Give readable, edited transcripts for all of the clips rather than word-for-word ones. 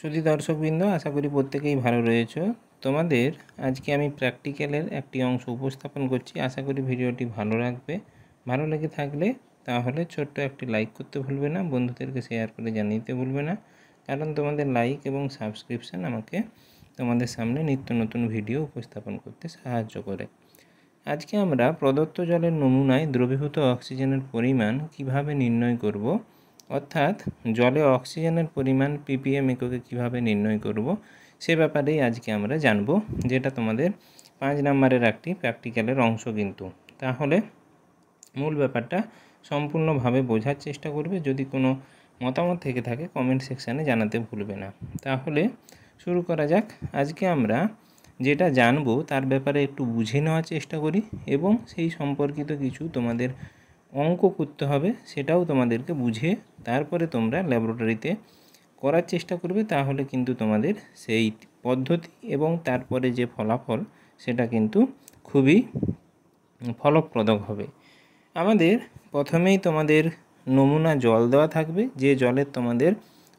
সুধী দর্শকবৃন্দ, আশা করি প্রত্যেকেই ভালো রয়েছে। তোমাদের আজকে আমি প্র্যাকটিক্যালের একটি অংশ উপস্থাপন করছি। আশা করি ভিডিওটি ভালো লাগবে। ভালো লেগে থাকলে তাহলে ছোট্ট একটি লাইক করতে ভুলবে না, বন্ধুদেরকে শেয়ার করে জানিয়ে দিতে ভুলবে না, কারণ তোমাদের লাইক এবং সাবস্ক্রিপশান আমাকে তোমাদের সামনে নিত্য নতুন ভিডিও উপস্থাপন করতে সাহায্য করে। আজকে আমরা প্রদত্ত জলের নমুনায় দ্রবীভূত অক্সিজেনের পরিমাণ কিভাবে নির্ণয় করব, অর্থাৎ জলে অক্সিজেনের পরিমাণ ppm এককে কিভাবে নির্ণয় করব সে ব্যাপারেই আজকে আমরা জানব, যেটা তোমাদের 5 নম্বরের একটি প্র্যাকটিক্যালের অংশ। কিন্তু তাহলে মূল ব্যাপারটা সম্পূর্ণভাবে বোঝার চেষ্টা করবে। যদি কোনো মতামত থেকে থাকে কমেন্ট সেকশানে জানাতে ভুলবে না। তাহলে শুরু করা যাক। আজকে আমরা যেটা জানবো তার ব্যাপারে একটু বুঝে নেওয়ার চেষ্টা করি এবং সেই সম্পর্কিত কিছু তোমাদের অঙ্ক করতে হবে, সেটাও তোমাদেরকে বুঝে তারপরে তোমরা ল্যাবরেটরিতে করার চেষ্টা করবে। তাহলে কিন্তু তোমাদের সেই পদ্ধতি এবং তারপরে যে ফলাফল সেটা কিন্তু খুবই ফলপ্রদ হবে। আমাদের প্রথমেই তোমাদের নমুনা জল দেওয়া থাকবে, যে জলের তোমাদের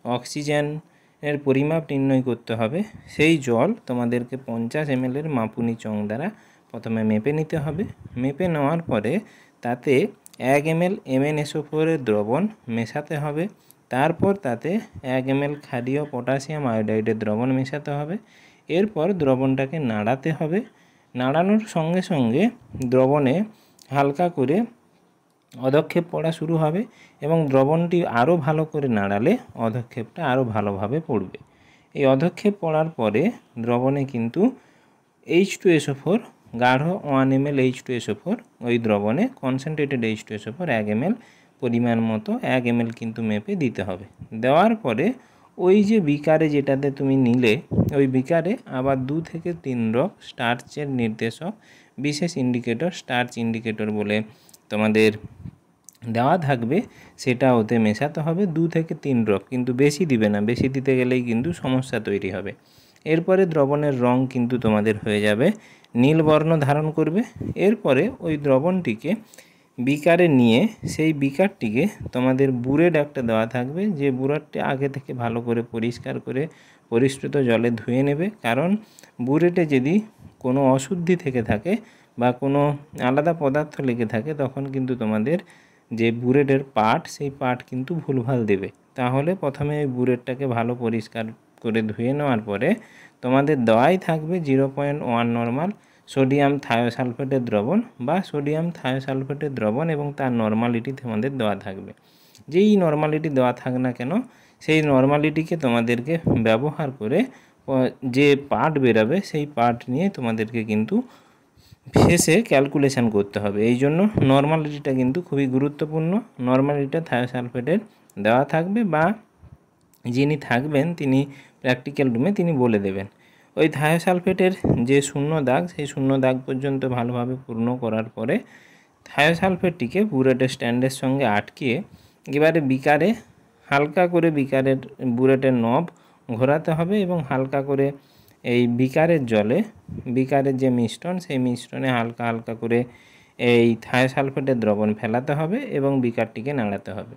অক্সিজেনের পরিমাপ নির্ণয় করতে হবে। সেই জল তোমাদেরকে 50 ml মাপুনি চং দ্বারা প্রথমে মেপে নিতে হবে। মেপে নেওয়ার পরে তাতে 1 ml MnSO4 দ্রবণ মেশাতে হবে। তারপর তাতে 1 ml ক্ষারীয় পটাশিয়াম আয়োডাইডের দ্রবণ মেশাতে হবে। এরপর দ্রবণটাকে নাড়াতে হবে। নাড়ানোর সঙ্গে সঙ্গে দ্রবণে হালকা করে অধক্ষেপ পড়া শুরু হবে এবং দ্রবণটি আরও ভালো করে নাড়ালে অধক্ষেপটা আরও ভালোভাবে পড়বে। এই অধক্ষেপ পড়ার পরে দ্রবণে কিন্তু H2SO4 গাঢ় 1 ml H2SO4 ওই দ্রবণে কনসেন্ট্রেটেড H2SO4 1 ml পরিমাণ মতো 1 ml কিন্তু মেপে দিতে হবে। দেওয়ার পরে ওই যে বিকারে যেটাতে তুমি নিলে ওই বিকারে আবার 2 থেকে 3 ড্রপ স্টার্চের নির্দেশক বিশেষ ইন্ডিকেটর স্টার্চ ইন্ডিকেটর বলে তোমাদের দেওয়া থাকবে, সেটা ওতে মেশাতে হবে 2 থেকে 3 ড্রপ, কিন্তু বেশি দিবে না, বেশি দিতে গেলেই কিন্তু সমস্যা তৈরি হবে। এরপরে দ্রবণের রং কিন্তু তোমাদের হয়ে যাবে নীল বর্ণ ধারণ করবে। এরপরে ওই দ্রবণটিকে বিকারে নিয়ে সেই বিকারটিকে তোমাদের বুরেট একটা দেওয়া থাকবে, যে বুরেটটি আগে থেকে ভালো করে পরিষ্কার করে পরিশ্রুত জলে ধুয়ে নেবে। কারণ বুরেটে যদি কোনো অশুদ্ধি থেকে থাকে বা কোনো আলাদা পদার্থ লেগে থাকে তখন কিন্তু তোমাদের যে বুরেটের পার্ট সেই পার্ট কিন্তু ভুলভাল দেবে। তাহলে প্রথমে ওই বুরেটটাকে ভালো পরিষ্কার করে ধুয়ে নেওয়ার পরে তোমাদের দেওয়াই থাকবে 0.1 নর্মাল সোডিয়াম থায়োসালফেটের দ্রবণ বা সোডিয়াম থায়োসালফেটের দ্রবণ এবং তার নর্মালিটি তোমাদের দেওয়া থাকবে। যেই নর্মালিটি দেওয়া থাক না কেন সেই নর্মালিটিকে তোমাদেরকে ব্যবহার করে যে পার্ট বেরোবে সেই পার্ট নিয়ে তোমাদেরকে কিন্তু ফেসে ক্যালকুলেশান করতে হবে। এই জন্য নর্মালিটিটা কিন্তু খুবই গুরুত্বপূর্ণ। নর্মালিটিটা থায়োসালফেটের দেওয়া থাকবে বা যিনি থাকবেন তিনি প্র্যাকটিক্যাল রুমে তিনি বলে দেবেন। ওই থায়োসালফেটের যে শূন্য দাগ সেই শূন্য দাগ পর্যন্ত ভালোভাবে পূর্ণ করার পরে থায়োসালফেটটিকে বুরেটের স্ট্যান্ডের সঙ্গে আটকিয়ে এবারে বিকারে হালকা করে বিকারের বুরেটের নব ঘোরাতে হবে এবং হালকা করে এই বিকারের জলে বিকারের যে মিশ্রণ সেই মিশ্রণে হালকা হালকা করে এই থায়োসালফেটের দ্রবণ ফেলাতে হবে এবং বিকারটিকে নাড়াতে হবে।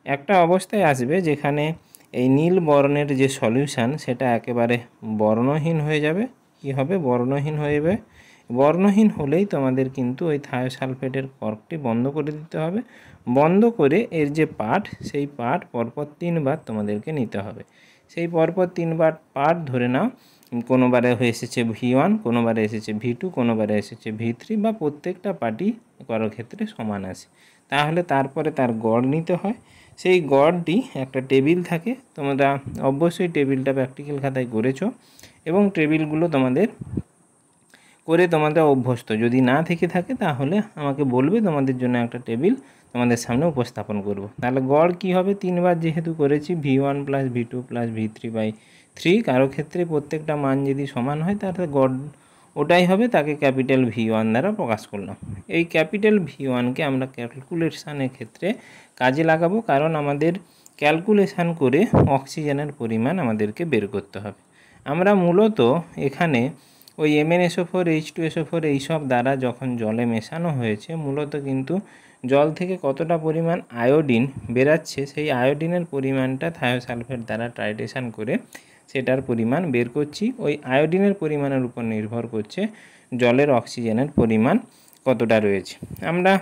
একটা অবস্থায় আসবে যেখানে এই নীল বর্ণের যে সলিউশান সেটা একেবারে বর্ণহীন হয়ে যাবে। কি হবে? বর্ণহীন হয়ে যাবে। বর্ণহীন হলেই তোমাদের কিন্তু ওই থায়োসালফেটের কর্কটি বন্ধ করে দিতে হবে। বন্ধ করে এর যে পার্ট সেই পার্ট পরপর 3 বার তোমাদেরকে নিতে হবে। সেই পরপর 3 বার পার্ট ধরে নাও, কোনোবারে এসেছে V1, কোনোবারে এসেছে V2, কোনোবারে এসেছে V3 বা প্রত্যেকটা পার্টই কারো ক্ষেত্রে সমান আসে। তাহলে তারপরে তার গড় নিতে হয়। সেই গড়টি একটা টেবিল থাকে, তোমরা অবশ্যই টেবিলটা প্র্যাকটিক্যাল খাতায় করেছো এবং টেবিলগুলো তোমাদের অভ্যস্ত। যদি না থেকে থাকে তাহলে আমাকে বলবে, তোমাদের জন্য একটা টেবিল তোমাদের সামনে উপস্থাপন করব। তাহলে গড় কি হবে? 3 বার যেহেতু করেছি V1 + V2 + V3/3, কারো ক্ষেত্রে প্রত্যেকটা মান যদি সমান হয় তাহলে গড় ওটাই হবে, তাকে ক্যাপিটাল V1 দ্বারা প্রকাশ করলাম। এই ক্যাপিটাল V1কে আমরা ক্যালকুলেশানের ক্ষেত্রে কাজে লাগাবো, কারণ আমাদের ক্যালকুলেশান করে অক্সিজেনের পরিমাণ আমাদেরকে বের করতে হবে। আমরা মূলত এখানে ওই MnSO4 H2SO4 এইসব দ্বারা যখন জলে মেশানো হয়েছে মূলত কিন্তু জল থেকে কতটা পরিমাণ আয়োডিন বেরাচ্ছে সেই আয়োডিনের পরিমাণটা থায়োসালফেট দ্বারা টাইট্রেশন করে সেটার পরিমাণ বের করছি। ওই আয়োডিনের পরিমাণের উপর নির্ভর করছে জলের অক্সিজেনের পরিমাণ কতটা রয়েছে। আমরা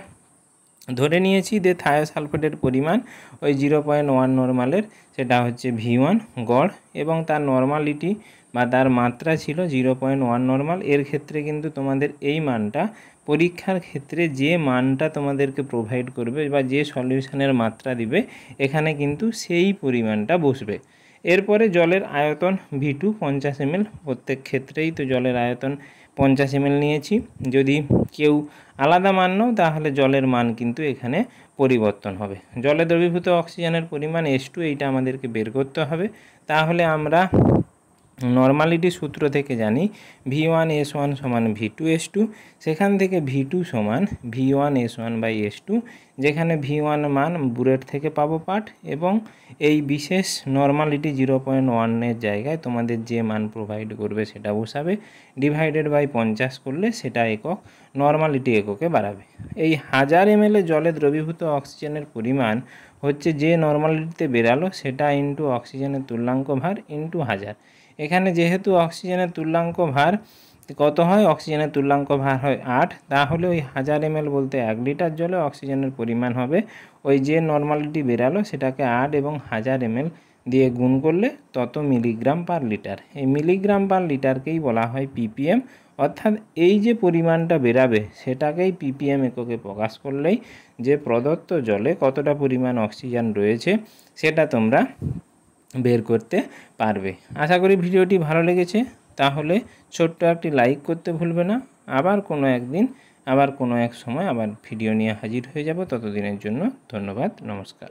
ধরে নিয়েছি যে থায়োসালফেটের পরিমাণ ওই 0.1 নর্মালের, সেটা হচ্ছে V1 গড়, এবং তার নর্মালিটি বা তার মাত্রা ছিল 0.1 নর্মাল। এর ক্ষেত্রে কিন্তু তোমাদের এই মানটা পরীক্ষার ক্ষেত্রে যে মানটা তোমাদেরকে প্রোভাইড করবে বা যে সলিউশনের মাত্রা দিবে এখানে কিন্তু সেই পরিমাণটা বসবে। এরপরে জলের আয়তন V2 50 ml, প্রত্যেক ক্ষেত্রেই তো জলের আয়তন 50 ml নিয়েছি। যদি কেউ আলাদা মান নাও তাহলে জলের মান কিন্তু এখানে পরিবর্তন হবে। জলে দ্রবীভূত অক্সিজেনের পরিমাণ H2, এইটা আমাদেরকে বের করতে হবে। তাহলে আমরা নর্মালিটি সূত্র থেকে জানি V1S1 সমান V2S2, সেখান থেকে V2 সমান V1S1/S2, যেখানে V1 মান বুলেট থেকে পাবো পাঠ, এবং এই বিশেষ নর্মালিটি 0.1 জায়গায় তোমাদের যে মান প্রোভাইড করবে সেটা বসাবে, ডিভাইডেড বাই 50 করলে সেটা একক নর্মালিটি এককে বাড়াবে। এই 1000 ml জলে দ্রবীভূত অক্সিজেনের পরিমাণ হচ্ছে যে নর্মালিটিতে বেরালো সেটা ইন্টু অক্সিজেনের তুল্যাঙ্ক ভার ইন্টু 1000। এখানে যেহেতু অক্সিজেনের তুল্যাঙ্ক ভার কত হয়, অক্সিজেনের তুল্যাঙ্ক ভার হয় 8, তাহলে ওই 1000 ml বলতে 1 লিটার জলে অক্সিজেনের পরিমাণ হবে ওই যে নর্মালিটি বেরালো সেটাকে 8 এবং 1000 ml দিয়ে গুণ করলে তত মিলিগ্রাম পার লিটার। এই মিলিগ্রাম পার লিটারকেই বলা হয় ppm, অর্থাৎ এই যে পরিমাণটা বেরাবে সেটাকেই ppm এককে প্রকাশ করলেই যে প্রদত্ত জলে কতটা পরিমাণ অক্সিজেন রয়েছে সেটা তোমরা বের করতে পারবে। আশা করি ভিডিওটি ভালো লেগেছে, তাহলে ছোট্ট একটি লাইক করতে ভুলবে না। আবার কোনো একদিন আবার কোনো এক সময় আবার ভিডিও নিয়ে হাজির হয়ে যাব। ততদিনের জন্য ধন্যবাদ, নমস্কার।